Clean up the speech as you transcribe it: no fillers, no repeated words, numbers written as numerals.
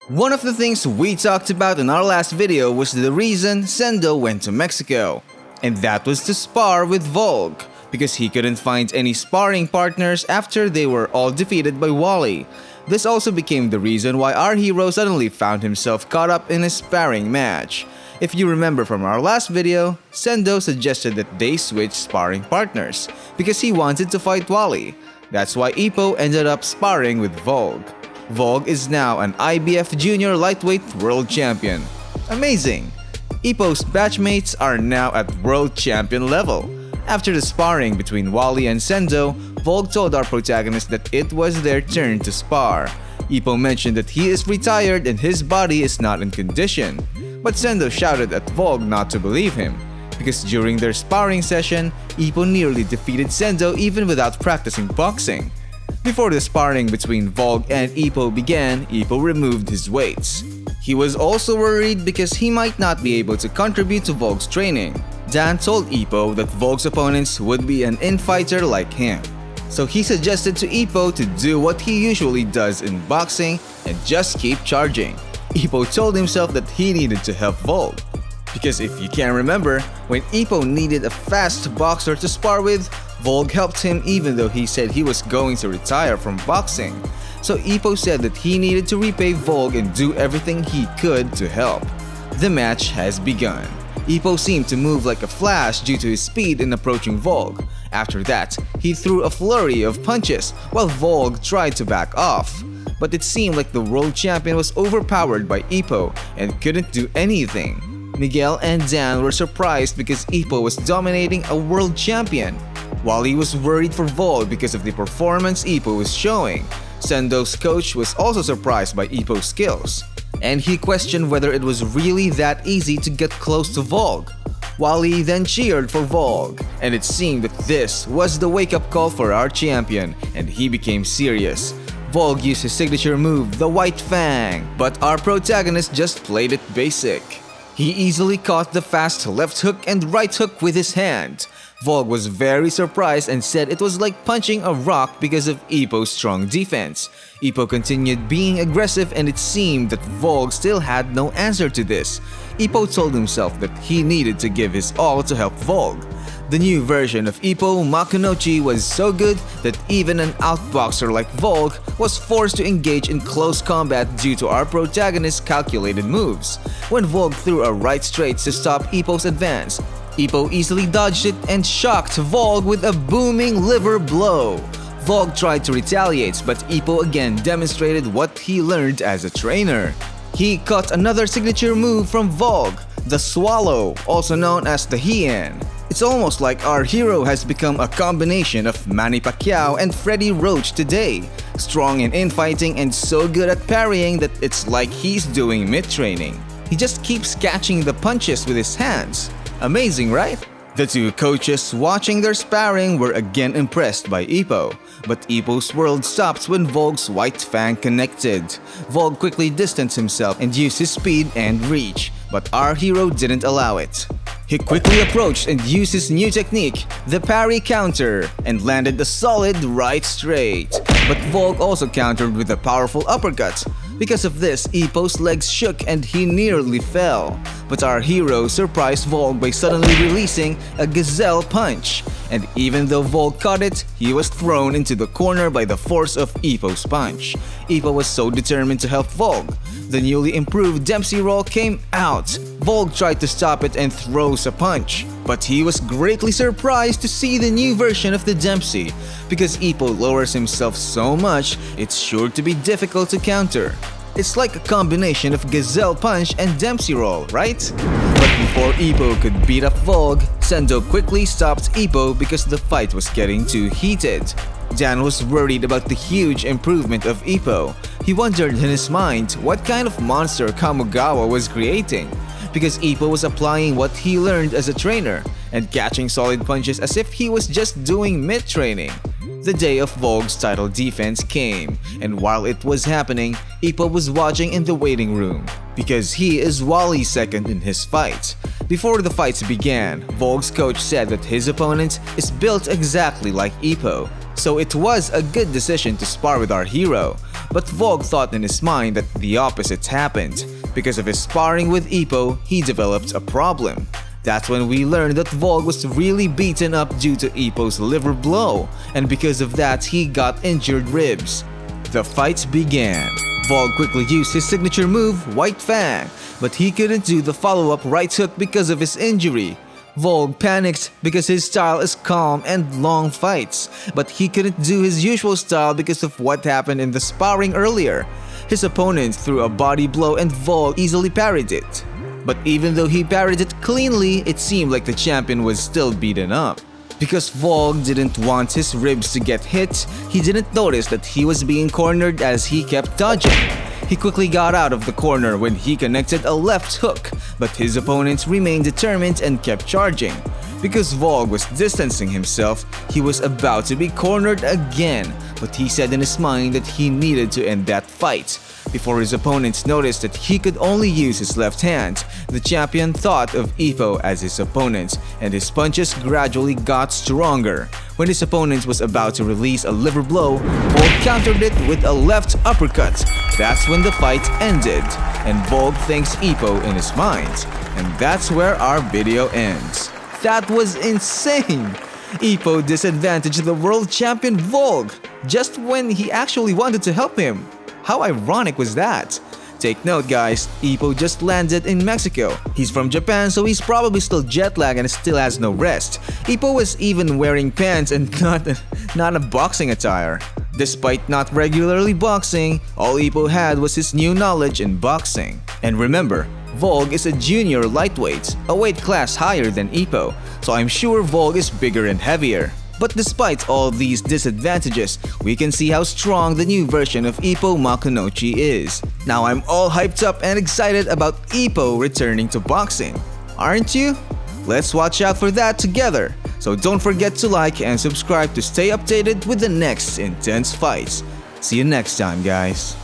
One of the things we talked about in our last video was the reason Sendo went to Mexico. And that was to spar with Volg, because he couldn't find any sparring partners after they were all defeated by Wally. This also became the reason why our hero suddenly found himself caught up in a sparring match. If you remember from our last video, Sendo suggested that they switch sparring partners because he wanted to fight Wally. That's why Ippo ended up sparring with Volg. Volg is now an IBF Junior Lightweight World Champion. Amazing! Ippo's batchmates are now at World Champion level. After the sparring between Wally and Sendo, Volg told our protagonist that it was their turn to spar. Ippo mentioned that he is retired and his body is not in condition. But Sendo shouted at Volg not to believe him, because during their sparring session, Ippo nearly defeated Sendo even without practicing boxing. Before the sparring between Volg and Ippo began, Ippo removed his weights. He was also worried because he might not be able to contribute to Volg's training. Dan told Ippo that Volg's opponents would be an infighter like him. So he suggested to Ippo to do what he usually does in boxing and just keep charging. Ippo told himself that he needed to help Volg. Because if you can remember, when Ippo needed a fast boxer to spar with, Volg helped him even though he said he was going to retire from boxing. So Ippo said that he needed to repay Volg and do everything he could to help. The match has begun. Ippo seemed to move like a flash due to his speed in approaching Volg. After that, he threw a flurry of punches while Volg tried to back off. But it seemed like the world champion was overpowered by Ippo and couldn't do anything. Miguel and Dan were surprised because Ippo was dominating a world champion. Wally was worried for Volg because of the performance Ippo was showing. Sendo's coach was also surprised by Ippo's skills, and he questioned whether it was really that easy to get close to Volg. Wally then cheered for Volg, and it seemed that this was the wake-up call for our champion, and he became serious. Volg used his signature move, the White Fang, but our protagonist just played it basic. He easily caught the fast left hook and right hook with his hand. Volg was very surprised and said it was like punching a rock because of Ippo's strong defense. Ippo continued being aggressive and it seemed that Volg still had no answer to this. Ippo told himself that he needed to give his all to help Volg. The new version of Ippo, Makunouchi, was so good that even an outboxer like Volg was forced to engage in close combat due to our protagonist's calculated moves. When Volg threw a right straight to stop Ippo's advance, Ippo easily dodged it and shocked Volg with a booming liver blow. Volg tried to retaliate, but Ippo again demonstrated what he learned as a trainer. He caught another signature move from Volg, the Swallow, also known as the Hien. It's almost like our hero has become a combination of Manny Pacquiao and Freddie Roach today. Strong in infighting and so good at parrying that it's like he's doing mid-training. He just keeps catching the punches with his hands. Amazing, right? The two coaches watching their sparring were again impressed by Ippo, but Ippo's world stopped when Volg's White Fang connected. Volg quickly distanced himself and used his speed and reach, but our hero didn't allow it. He quickly approached and used his new technique, the parry counter, and landed a solid right straight. But Volg also countered with a powerful uppercut. Because of this, Ippo's legs shook and he nearly fell. But our hero surprised Volg by suddenly releasing a gazelle punch. And even though Volg caught it, he was thrown into the corner by the force of Ippo's punch. Ippo was so determined to help Volg. The newly improved Dempsey roll came out. Volg tried to stop it and throws a punch. But he was greatly surprised to see the new version of the Dempsey. Because Ippo lowers himself so much, it's sure to be difficult to counter. It's like a combination of gazelle punch and Dempsey roll, right? But before Ippo could beat up Volg, Sendo quickly stopped Ippo because the fight was getting too heated. Dan was worried about the huge improvement of Ippo. He wondered in his mind what kind of monster Kamogawa was creating, because Ippo was applying what he learned as a trainer and catching solid punches as if he was just doing mid-training. The day of Volg's title defense came, and while it was happening, Ippo was watching in the waiting room because he is Wally's second in his fight. Before the fights began, Volg's coach said that his opponent is built exactly like Ippo, so it was a good decision to spar with our hero. But Volg thought in his mind that the opposite happened. Because of his sparring with Ippo, he developed a problem. That's when we learned that Volg was really beaten up due to Ippo's liver blow, and because of that he got injured ribs. The fight began. Volg quickly used his signature move, White Fang, but he couldn't do the follow-up right hook because of his injury. Volg panicked because his style is calm and long fights, but he couldn't do his usual style because of what happened in the sparring earlier. His opponent threw a body blow and Volg easily parried it. But even though he parried it cleanly, it seemed like the champion was still beaten up. Because Volg didn't want his ribs to get hit, he didn't notice that he was being cornered as he kept dodging. He quickly got out of the corner when he connected a left hook, but his opponent remained determined and kept charging. Because Volg was distancing himself, he was about to be cornered again, but he said in his mind that he needed to end that fight. Before his opponents noticed that he could only use his left hand, the champion thought of Ippo as his opponent, and his punches gradually got stronger. When his opponent was about to release a liver blow, Volg countered it with a left uppercut. That's when the fight ended, and Volg thanks Ippo in his mind. And that's where our video ends. That was insane! Ippo disadvantaged the world champion Volg, just when he actually wanted to help him. How ironic was that? Take note guys, Ippo just landed in Mexico. He's from Japan, so he's probably still jet lagged and still has no rest. Ippo was even wearing pants and not a boxing attire. Despite not regularly boxing, all Ippo had was his new knowledge in boxing. And remember, Volg is a junior lightweight, a weight class higher than Ippo, so I'm sure Volg is bigger and heavier. But despite all these disadvantages, we can see how strong the new version of Ippo Makunouchi is. Now I'm all hyped up and excited about Ippo returning to boxing. Aren't you? Let's watch out for that together. So don't forget to like and subscribe to stay updated with the next intense fights. See you next time guys.